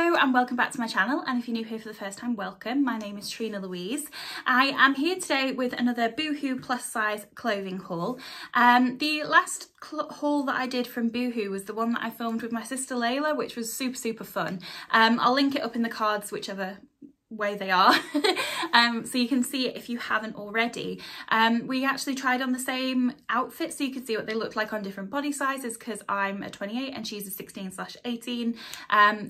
Hello and welcome back to my channel, and if you're new here for the first time, welcome. My name is Trina-Louise. I am here today with another Boohoo plus size clothing haul. The last haul that I did from Boohoo was the one that I filmed with my sister Layla, which was super fun. I'll link it up in the cards whichever way they are so you can see it if you haven't already. We actually tried on the same outfit so you could see what they looked like on different body sizes, because I'm a 28 and she's a 16/18,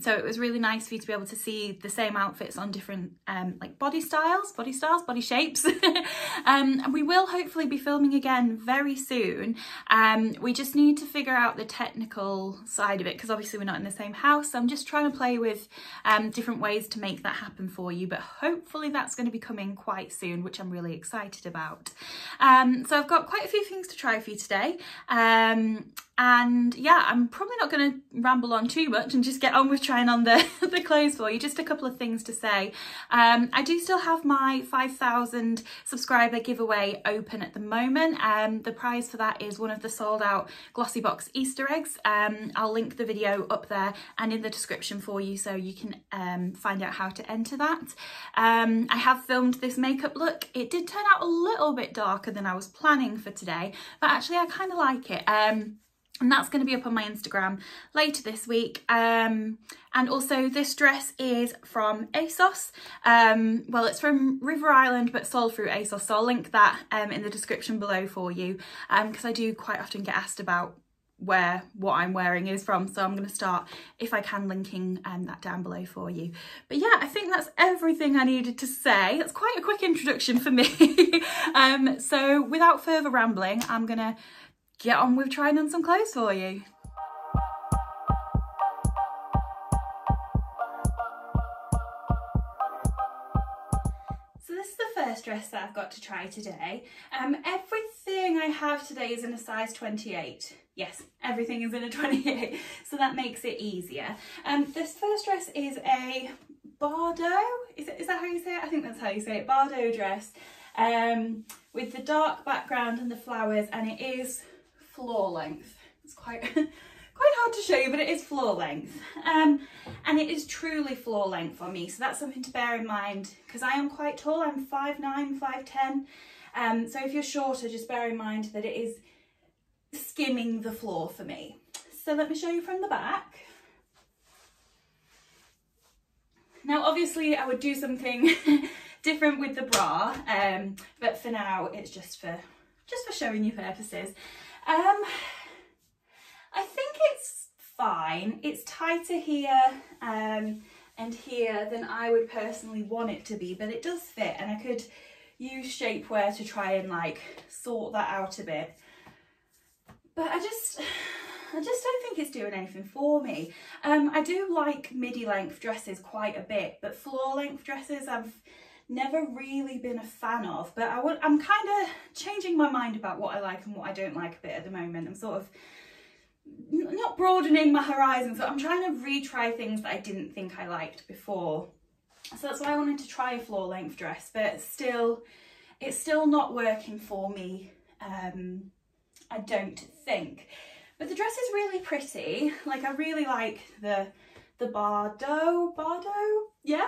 so it was really nice for you to be able to see the same outfits on different like body shapes. And we will hopefully be filming again very soon. We just need to figure out the technical side of it, because obviously we're not in the same house, so I'm just trying to play with different ways to make that happen for you, but hopefully that's going to be coming quite soon, which I'm really excited about. So I've got quite a few things to try for you today, and yeah, I'm probably not going to ramble on too much and just get on with trying on the clothes for you. Just a couple of things to say. I do still have my 5,000 subscriber giveaway open at the moment. The prize for that is one of the sold out glossy box Easter eggs. I'll link the video up there and in the description for you, so you can find out how to enter that. I have filmed this makeup look. It did turn out a little bit darker than I was planning for today, but actually I kind of like it. And that's going to be up on my Instagram later this week. And also this dress is from ASOS. Well, it's from River Island, but sold through ASOS. So I'll link that in the description below for you, because I do quite often get asked about where what I'm wearing is from. So I'm going to start, if I can, linking that down below for you. But yeah, I think that's everything I needed to say. That's quite a quick introduction for me. So without further rambling, I'm going to get on with trying on some clothes for you. So this is the first dress that I've got to try today. Everything I have today is in a size 28. Yes, everything is in a 28, so that makes it easier. This first dress is a Bardot, is that how you say it? I think that's how you say it, Bardot dress, with the dark background and the flowers, and it is floor length. It's quite hard to show you, but it is floor length, and it is truly floor length on me, so that's something to bear in mind, because I am quite tall. I'm 5'9", 5'10", so if you're shorter, just bear in mind that it is skimming the floor for me. So let me show you from the back. Now obviously I would do something different with the bra, but for now it's just for showing you purposes. I think it's fine. It's tighter here and here than I would personally want it to be, but it does fit, and I could use shapewear to try and like sort that out a bit. But I just don't think it's doing anything for me. I do like midi length dresses quite a bit, but floor length dresses I've never really been a fan of. But I'm kind of changing my mind about what I like and what I don't like a bit at the moment. I'm sort of not broadening my horizons, but I'm trying to retry things that I didn't think I liked before. So that's why I wanted to try a floor length dress, but it's still not working for me, I don't think. But the dress is really pretty. Like, I really like the Bardot, yeah,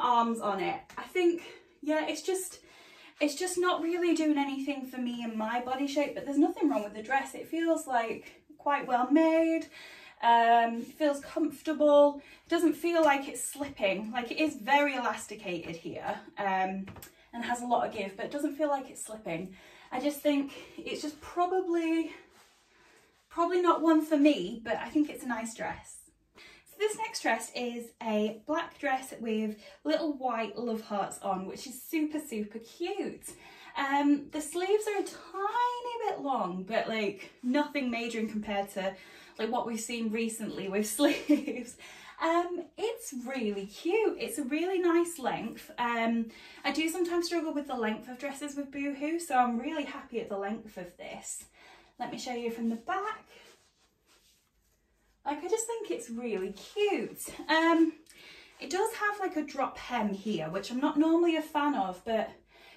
arms on it. I think, yeah, it's just not really doing anything for me in my body shape, but there's nothing wrong with the dress. It feels like quite well made, feels comfortable. It doesn't feel like it's slipping. Like, it is very elasticated here, and has a lot of give, but it doesn't feel like it's slipping. I just think it's just probably not one for me, but I think it's a nice dress. So this next dress is a black dress with little white love hearts on, which is super cute. The sleeves are a tiny bit long, but like nothing major in compared to like what we've seen recently with sleeves. It's really cute. It's a really nice length. I do sometimes struggle with the length of dresses with Boohoo, so I'm really happy at the length of this. Let me show you from the back. Like, I just think it's really cute. It does have like a drop hem here, which I'm not normally a fan of, but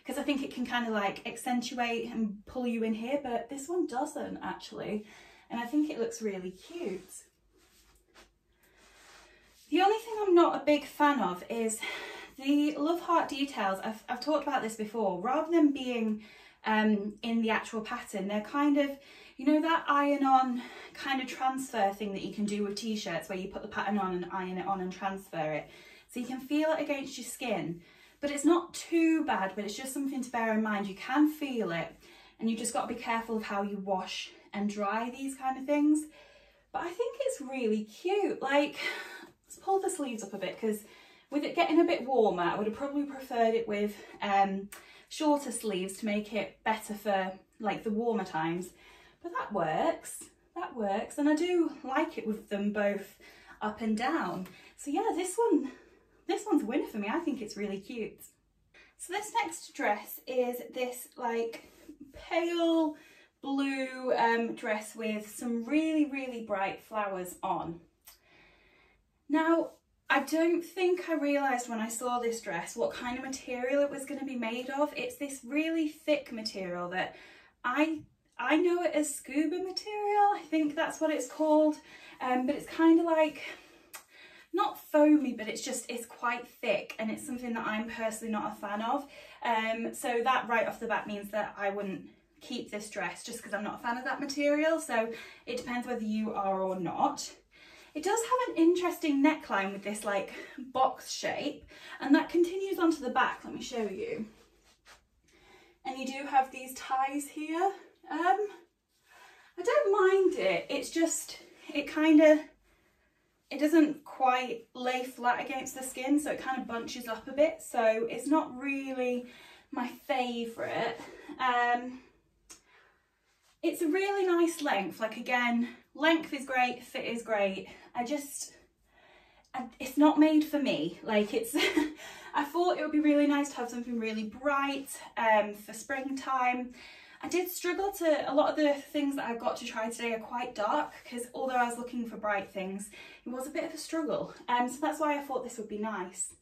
because I think it can kind of like accentuate and pull you in here, but this one doesn't actually, and I think it looks really cute. not a big fan of is the love heart details. I've talked about this before. Rather than being in the actual pattern, they're kind of, you know, that iron-on kind of transfer thing that you can do with t-shirts where you put the pattern on and iron it on and transfer it. So you can feel it against your skin, but it's not too bad, but it's just something to bear in mind. You can feel it, and you've just got to be careful of how you wash and dry these kind of things. But I think it's really cute. Like, let's pull the sleeves up a bit, because with it getting a bit warmer, I would have probably preferred it with shorter sleeves to make it better for like the warmer times. But that works, and I do like it with them both up and down. So yeah, this one's a winner for me. I think it's really cute. So this next dress is this like pale blue dress with some really bright flowers on. Now, I don't think I realised when I saw this dress what kind of material it was going to be made of. It's this really thick material that I know it as scuba material. I think that's what it's called. But it's kind of like, not foamy, but it's quite thick, and it's something that I'm personally not a fan of. So that right off the bat means that I wouldn't keep this dress just because I'm not a fan of that material. So it depends whether you are or not. It does have an interesting neckline with this like box shape, and that continues onto the back. Let me show you. And you do have these ties here. I don't mind it. It's just, it doesn't quite lay flat against the skin, so it kind of bunches up a bit. So it's not really my favourite. It's a really nice length. Like, again, length is great, fit is great. It's not made for me. Like, it's, I thought it would be really nice to have something really bright for springtime. I did struggle a lot of the things that I've got to try today are quite dark, because although I was looking for bright things, it was a bit of a struggle. So that's why I thought this would be nice.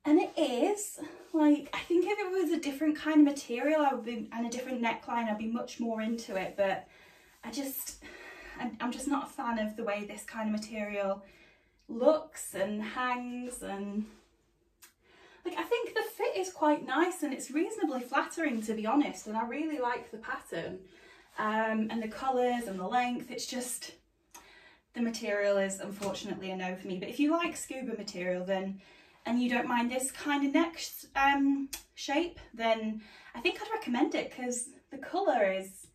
And it is, like, I think if it was a different kind of material and a different neckline, I'd be much more into it. But I'm just not a fan of the way this kind of material looks and hangs, and like, I think the fit is quite nice and it's reasonably flattering, to be honest, and I really like the pattern and the colours and the length. It's just, the material is unfortunately a no for me. But if you like scuba material then, and you don't mind this kind of neck shape, then I think I'd recommend it, because the colour is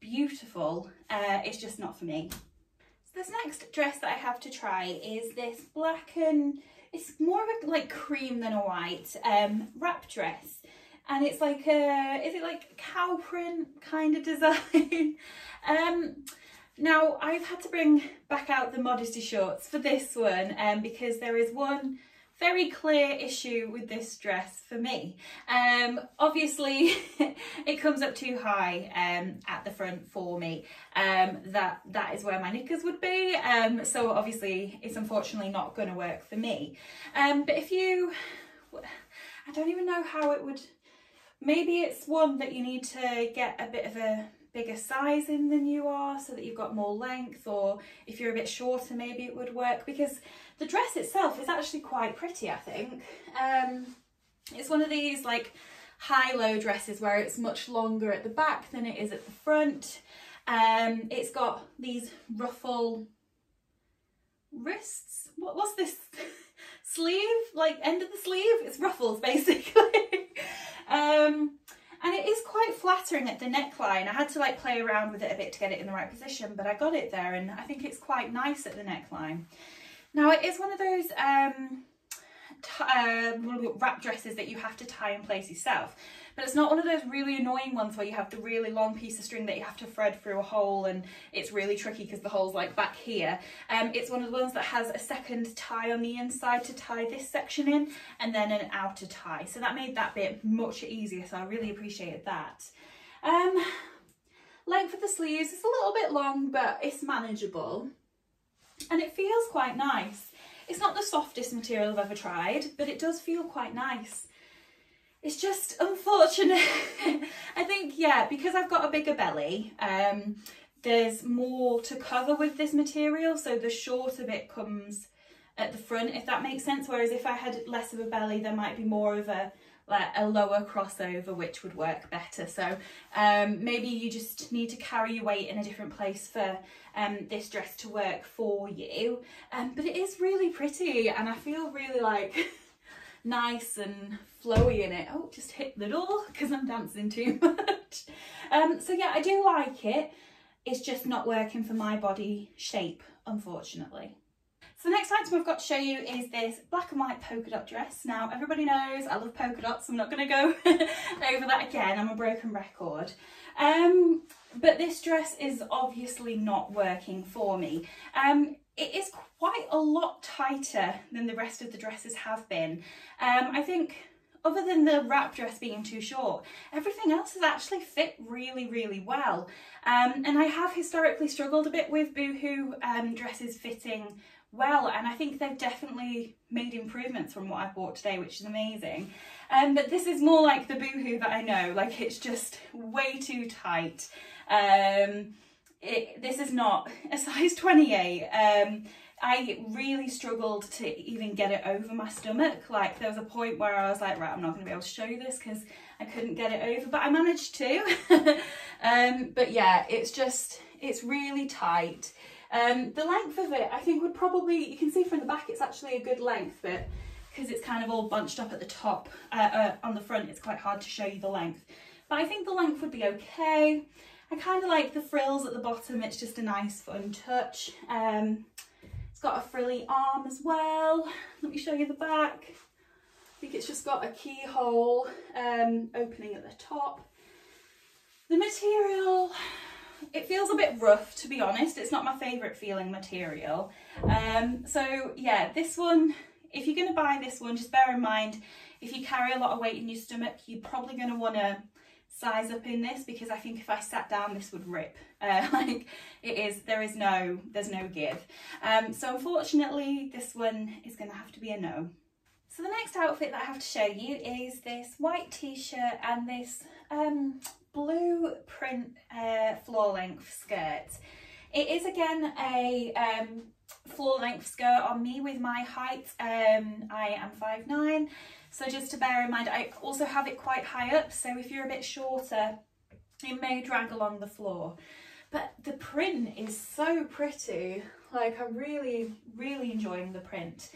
beautiful. It's just not for me. So this next dress that I have to try is this black, and it's more of a like cream than a white wrap dress, and it's like is it like cow print kind of design? Now I've had to bring back out the modesty shorts for this one because there is one very clear issue with this dress for me. Obviously it comes up too high at the front for me. That is where my knickers would be. So obviously it's unfortunately not going to work for me. But if you, I don't even know how it would, maybe it's one that you need to get a bit of a bigger size in than you are so that you've got more length, or if you're a bit shorter maybe it would work, because the dress itself is actually quite pretty, I think. It's one of these like high-low dresses where it's much longer at the back than it is at the front. It's got these ruffle wrists. What's this? Sleeve? Like end of the sleeve? It's ruffles basically. And it is quite flattering at the neckline. I had to like play around with it a bit to get it in the right position, but I got it there, and I think it's quite nice at the neckline. Now it is one of those wrap dresses that you have to tie in place yourself, but it's not one of those really annoying ones where you have the really long piece of string that you have to thread through a hole, and it's really tricky because the hole's like back here. It's one of the ones that has a second tie on the inside to tie this section in, and then an outer tie, so that made that bit much easier, so I really appreciated that. Length of the sleeves is a little bit long, but it's manageable and it feels quite nice. It's not the softest material I've ever tried, but it does feel quite nice. It's just unfortunate. I think, yeah, because I've got a bigger belly, there's more to cover with this material, so the shorter bit comes at the front, if that makes sense. Whereas if I had less of a belly, there might be more of a like a lower crossover, which would work better. So maybe you just need to carry your weight in a different place for this dress to work for you. But it is really pretty, and I feel really like nice and flowy in it. Oh, just hit the door because I'm dancing too much. So yeah, I do like it. It's just not working for my body shape, unfortunately. So the next item I've got to show you is this black and white polka dot dress. Now, everybody knows I love polka dots, so I'm not going to go over that again. I'm a broken record. But this dress is obviously not working for me. It is quite a lot tighter than the rest of the dresses have been. I think other than the wrap dress being too short, everything else has actually fit really, really well. And I have historically struggled a bit with Boohoo dresses fitting well, and I think they've definitely made improvements from what I've bought today, which is amazing. But this is more like the Boohoo that I know, like it's just way too tight. This is not a size 28. I really struggled to even get it over my stomach. Like there was a point where I was like, right, I'm not going to be able to show you this because I couldn't get it over, but I managed to. But yeah, it's really tight. The length of it, I think would probably, you can see from the back, it's actually a good length, but because it's kind of all bunched up at the top, on the front, it's quite hard to show you the length. But I think the length would be okay. I kind of like the frills at the bottom. It's just a nice fun touch. It's got a frilly arm as well. Let me show you the back. I think it's just got a keyhole opening at the top. The material, it feels a bit rough, to be honest. It's not my favourite feeling material. So yeah, this one, if you're going to buy this one, just bear in mind, if you carry a lot of weight in your stomach, you're probably going to want to size up in this, because I think if I sat down, this would rip. Like it is, there's no give. So unfortunately, this one is going to have to be a no. So the next outfit that I have to show you is this white t-shirt and this blue print floor length skirt. It is again a floor length skirt on me with my height. I am 5'9", so just to bear in mind, I also have it quite high up, so if you're a bit shorter, it may drag along the floor. But the print is so pretty. Like I'm really, really enjoying the print.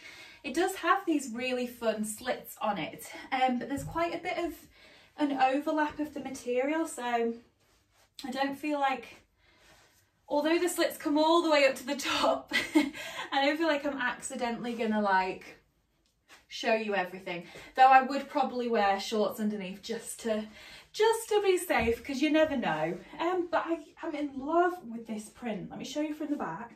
It does have these really fun slits on it, but there's quite a bit of an overlap of the material, so I don't feel like, although the slits come all the way up to the top, I don't feel like I'm accidentally gonna like show you everything. Though I would probably wear shorts underneath just to be safe, because you never know. But I'm in love with this print. Let me show you from the back.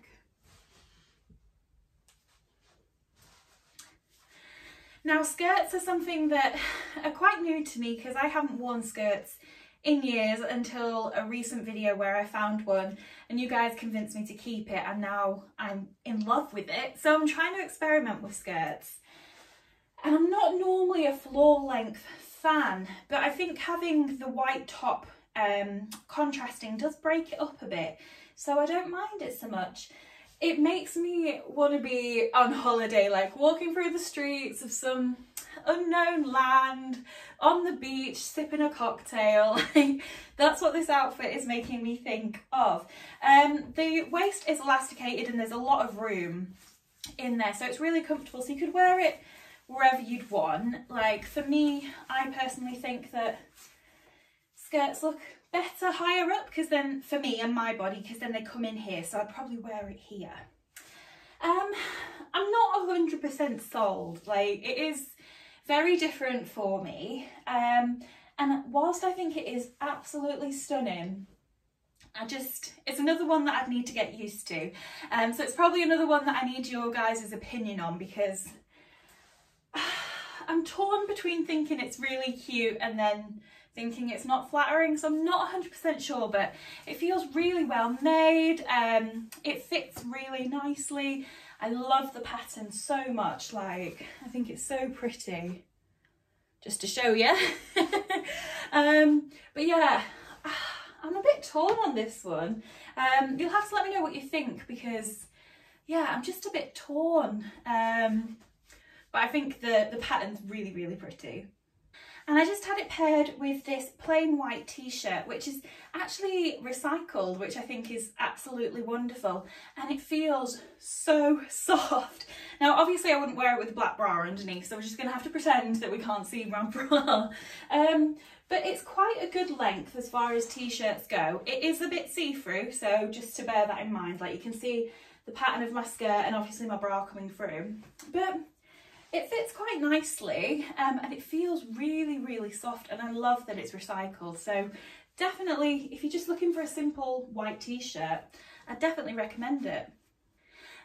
Now, skirts are something that are quite new to me, because I haven't worn skirts in years until a recent video where I found one and you guys convinced me to keep it, and now I'm in love with it. So I'm trying to experiment with skirts. And I'm not normally a floor length fan, but I think having the white top contrasting does break it up a bit. So I don't mind it so much. It makes me want to be on holiday, like walking through the streets of some unknown land, on the beach, sipping a cocktail. That's what this outfit is making me think of. The waist is elasticated and there's a lot of room in there, so it's really comfortable. So you could wear it wherever you'd want. Like for me, I personally think that skirts look better higher up, because then for me and my body, because then they come in here, so I'd probably wear it here. I'm not 100% sold. Like it is very different for me, and whilst I think it is absolutely stunning, it's another one that I'd need to get used to. So it's probably another one that I need your guys' opinion on, because I'm torn between thinking it's really cute and then thinking it's not flattering, so I'm not 100% sure, but it feels really well made. It fits really nicely. I love the pattern so much. Like, I think it's so pretty, just to show you. But yeah, I'm a bit torn on this one. You'll have to let me know what you think, because yeah, I'm just a bit torn. But I think the pattern's really, really pretty. And I just had it paired with this plain white t-shirt, which is actually recycled, which I think is absolutely wonderful. And it feels so soft. Now, obviously I wouldn't wear it with a black bra underneath, so we're just gonna have to pretend that we can't see my bra. But it's quite a good length as far as t-shirts go. It is a bit see-through, so just to bear that in mind. Like, you can see the pattern of my skirt and obviously my bra coming through. But it fits quite nicely, and it feels really, really soft, and I love that it's recycled. So definitely, if you're just looking for a simple white t-shirt, I definitely recommend it.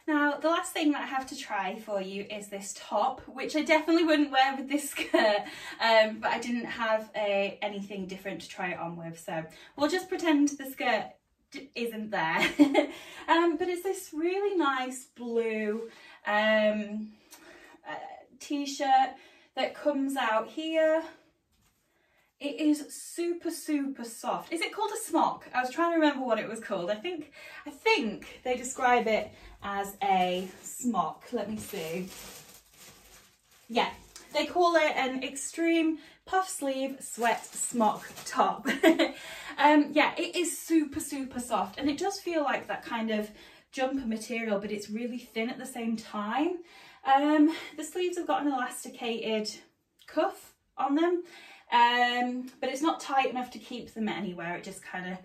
Now, the last thing that I have to try for you is this top, which I definitely wouldn't wear with this skirt, but I didn't have anything different to try it on with, so we'll just pretend the skirt isn't there. But it's this really nice blue t-shirt that comes out here. It is super, super soft. Is it called a smock? I was trying to remember what it was called. I think they describe it as a smock. Let me see. Yeah, they call it an extreme puff sleeve sweat smock top. Yeah, it is super, super soft, and it does feel like that kind of jumper material, but it's really thin at the same time. The sleeves have got an elasticated cuff on them, but it's not tight enough to keep them anywhere. It just kind of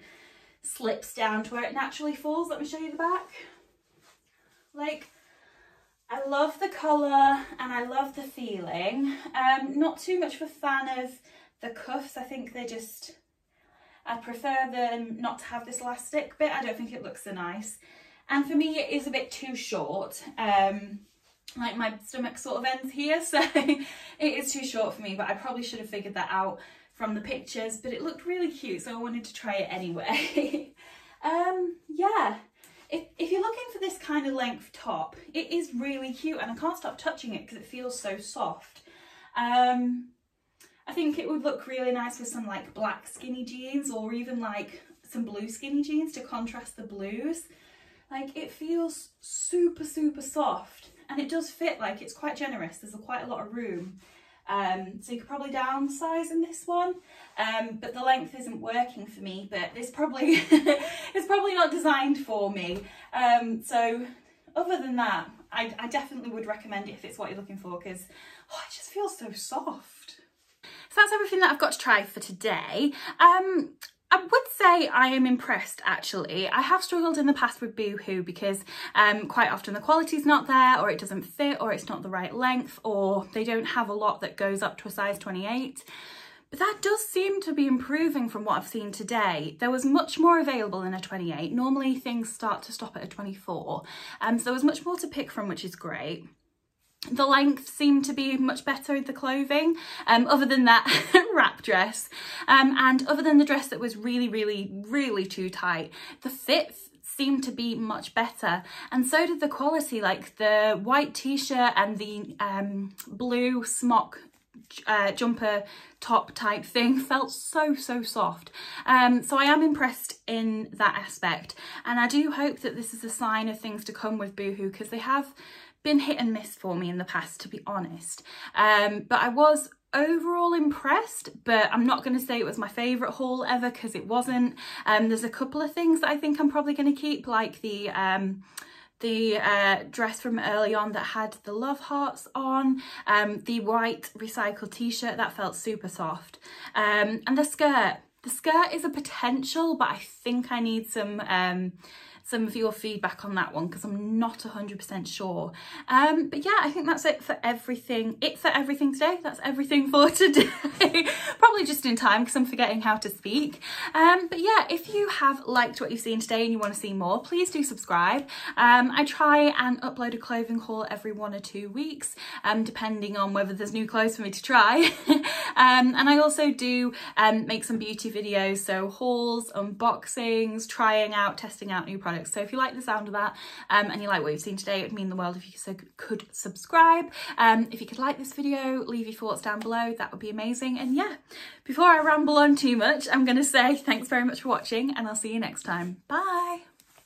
slips down to where it naturally falls. Let me show you the back. Like, I love the colour and I love the feeling. Not too much of a fan of the cuffs. I think they're just, I prefer them not to have this elastic bit. I don't think it looks so nice. And for me, it is a bit too short. Like, my stomach sort of ends here, so it is too short for me, but I probably should have figured that out from the pictures, but it looked really cute, so I wanted to try it anyway. Yeah, if you're looking for this kind of length top, it is really cute, and I can't stop touching it because it feels so soft. I think it would look really nice with some like black skinny jeans, or even like some blue skinny jeans to contrast the blues. Like, it feels super, super soft. And it does fit, like, it's quite generous. There's quite a lot of room. So you could probably downsize in this one. But the length isn't working for me, but it's probably, it's probably not designed for me. So other than that, I definitely would recommend it if it's what you're looking for, because it just feels so soft. So that's everything that I've got to try for today. I would say I am impressed, actually. I have struggled in the past with Boohoo because quite often the quality's not there, or it doesn't fit, or it's not the right length, or they don't have a lot that goes up to a size 28. But that does seem to be improving from what I've seen today. There was much more available in a 28. Normally things start to stop at a 24. So there was much more to pick from, which is great. The length seemed to be much better with the clothing, other than that wrap dress. And other than the dress that was really, really, really too tight, the fit seemed to be much better. And so did the quality, like the white t-shirt and the blue smock jumper top type thing felt so, so soft. So I am impressed in that aspect. And I do hope that this is a sign of things to come with Boohoo, because they have been hit and miss for me in the past, to be honest. But I was overall impressed, but I'm not going to say it was my favourite haul ever, because it wasn't. There's a couple of things that I think I'm probably going to keep, like the dress from early on that had the love hearts on, the white recycled t-shirt that felt super soft, and the skirt. The skirt is a potential, but I think I need some of your feedback on that one, because I'm not 100% sure. But yeah, I think that's it for everything. Today. That's everything for today. Probably just in time, because I'm forgetting how to speak. But yeah, if you have liked what you've seen today and you want to see more, please do subscribe. I try and upload a clothing haul every 1 or 2 weeks, depending on whether there's new clothes for me to try. And I also do make some beauty videos, so hauls, unboxings, trying out, testing out new products. So if you like the sound of that, and you like what you've seen today, it would mean the world if you could subscribe. If you could like this video, leave your thoughts down below, that would be amazing. And yeah, before I ramble on too much, I'm going to say thanks very much for watching, and I'll see you next time. Bye!